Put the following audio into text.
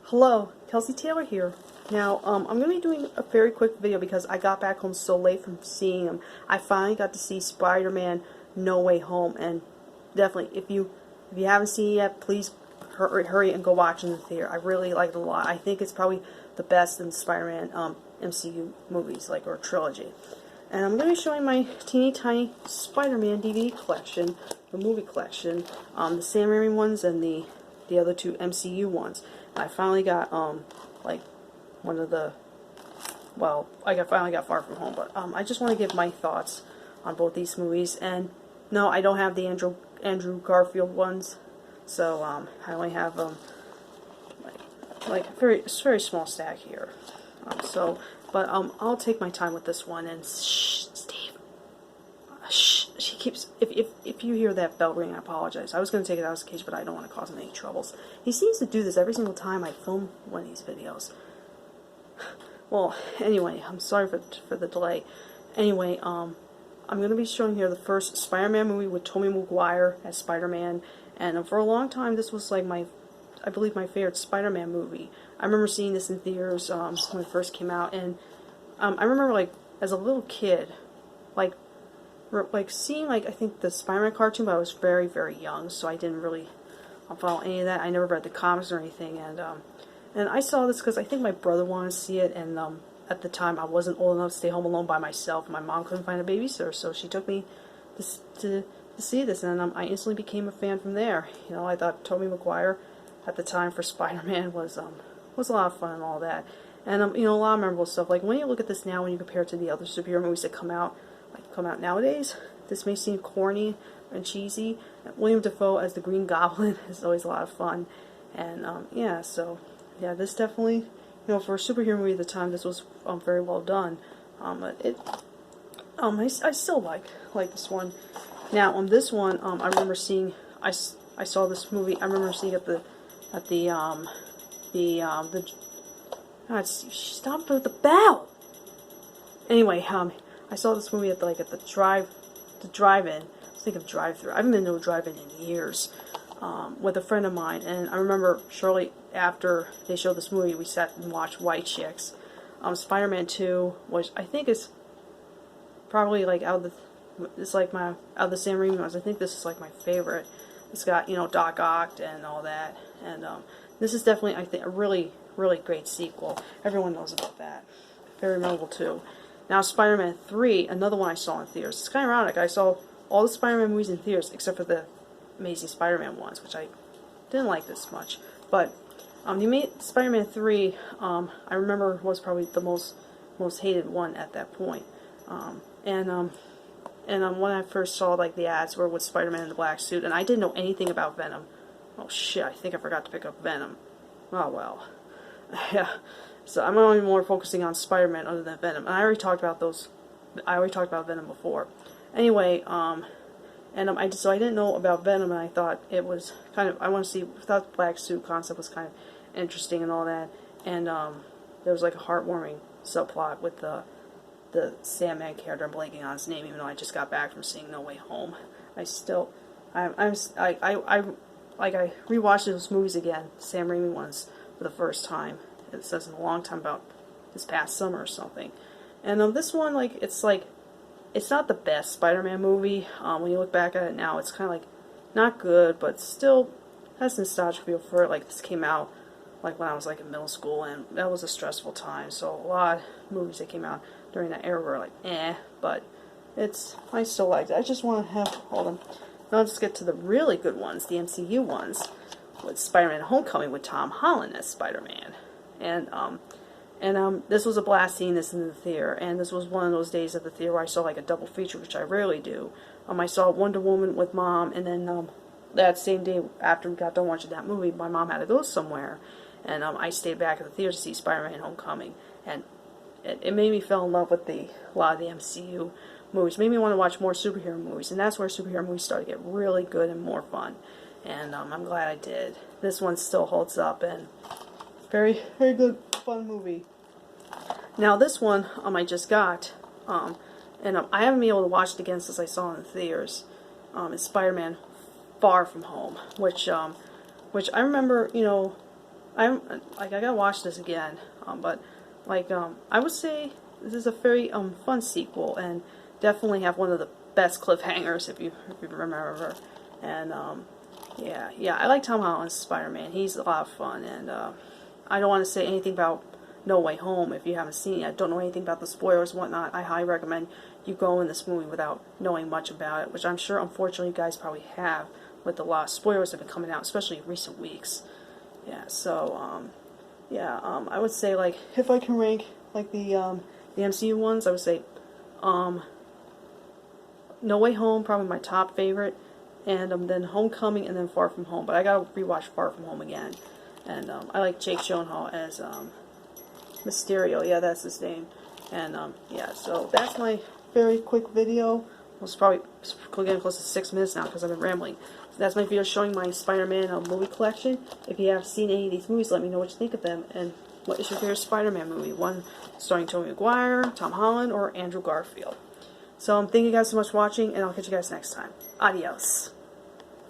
Hello, Kelsey Taylor here. Now, I'm going to be doing a very quick video because I got back home so late from seeing him. I finally got to see Spider-Man No Way Home, and definitely, if you haven't seen it yet, please hurry and go watch it in the theater. I really liked it a lot. I think it's probably the best in Spider-Man MCU movies, or trilogy. And I'm going to be showing my teeny tiny Spider-Man DVD collection, the movie collection, the Sam Raimi ones and the other two MCU ones. I finally got one of the, well, finally got Far From Home, but I just want to give my thoughts on both these movies. And no, I don't have the Andrew Garfield ones, so I only have a very small stack here. But I'll take my time with this one. And shh, Steve. Shh. She keeps. If you hear that bell ring, I apologize. I was going to take it out of the cage, but I don't want to cause him any troubles. He seems to do this every single time I film one of these videos. Well, anyway, I'm sorry for the delay. Anyway, I'm going to be showing here the first Spider-Man movie with Tobey Maguire as Spider-Man, and for a long time this was like I believe my favorite Spider-Man movie. I remember seeing this in theaters when it first came out, and I remember as a little kid, seeing I think the Spider-Man cartoon, but I was very, very young, so I didn't really follow any of that. I never read the comics or anything, and I saw this because I think my brother wanted to see it, and at the time I wasn't old enough to stay home alone by myself. My mom couldn't find a babysitter, so she took me to see this, and I instantly became a fan from there. You know, I thought Tobey Maguire at the time for Spider-Man was a lot of fun and all that, and a lot of memorable stuff. Like when you look at this now, when you compare it to the other superhero movies that come out nowadays, this may seem corny and cheesy. William Dafoe as the Green Goblin is always a lot of fun, and yeah, this definitely, for a superhero movie at the time, this was very well done. I still like this one. Now on this one, I remember seeing, I saw this movie. I remember seeing it God, stop with the bell. Anyway, I saw this movie at the drive-in. I was thinking of drive-through. I haven't been to a drive-in in years, with a friend of mine, and I remember shortly after they showed this movie, we sat and watched White Chicks. Spider-Man 2, which I think is probably out of the Sam Raimi ones. I think this is my favorite. It's got Doc Ock and all that, and this is definitely, I think, a really, really great sequel. Everyone knows about that. Very memorable too. Now Spider-Man 3, another one I saw in theaters. It's kind of ironic. I saw all the Spider-Man movies in theaters except for the Amazing Spider-Man ones, which I didn't like this much. But Spider-Man 3, I remember was probably the most hated one at that point. When I first saw the ads were with Spider-Man in the black suit, and I didn't know anything about Venom. Oh shit! I think I forgot to pick up Venom. Oh well. Yeah. So I'm only more focusing on Spider-Man other than Venom, and I already talked about those. I already talked about Venom before. Anyway, so I didn't know about Venom, and I thought it was kind of, I want to see, thought the black suit concept was kind of interesting and all that, and there was a heartwarming subplot with the Sandman character. I'm blanking on his name, even though I just got back from seeing No Way Home. I rewatched those movies again, Sam Raimi ones, for the first time. It says in a long time, about this past summer or something. And this one, it's not the best Spider-Man movie. When you look back at it now, it's kind of not good, but still has nostalgic feel for it. This came out when I was in middle school, and that was a stressful time. So a lot of movies that came out during that era were but I still liked it. I just want to hold on. Now let's get to the really good ones, the MCU ones, with Spider-Man Homecoming with Tom Holland as Spider-Man. And this was a blast seeing this in the theater, and this was one of those days at the theater where I saw a double feature, which I rarely do. I saw Wonder Woman with Mom, and then that same day after we got done watching that movie, my mom had to go somewhere, and I stayed back at the theater to see Spider-Man Homecoming, and it made me fall in love with a lot of the MCU movies. It made me want to watch more superhero movies, and that's where superhero movies started to get really good and more fun, and I'm glad I did. This one still holds up, and very, very good, fun movie. Now this one I just got, and I haven't been able to watch it again since I saw it in the theaters. It's Spider-Man Far From Home, which I remember, I'm like I gotta watch this again. But like I would say this is a very fun sequel, and definitely have one of the best cliffhangers if you remember. And yeah, I like Tom Holland's Spider-Man. He's a lot of fun, and I don't want to say anything about No Way Home if you haven't seen it. I don't know anything about the spoilers and whatnot. I highly recommend you go in this movie without knowing much about it, which I'm sure, unfortunately, you guys probably have with the lot of spoilers that have been coming out, especially in recent weeks. Yeah, so, I would say, like, if I can rank, like, the MCU ones, I would say, No Way Home, probably my top favorite, and then Homecoming, and then Far From Home. But I gotta rewatch Far From Home again. And I like Jake Gyllenhaal as Mysterio. Yeah, that's his name. And yeah, so that's my very quick video. It's probably getting close to 6 minutes now because I've been rambling. So that's my video showing my Spider-Man movie collection. If you have seen any of these movies, let me know what you think of them. And what is your favorite Spider-Man movie? One starring Tobey Maguire, Tom Holland, or Andrew Garfield. So thank you guys so much for watching, and I'll catch you guys next time. Adios.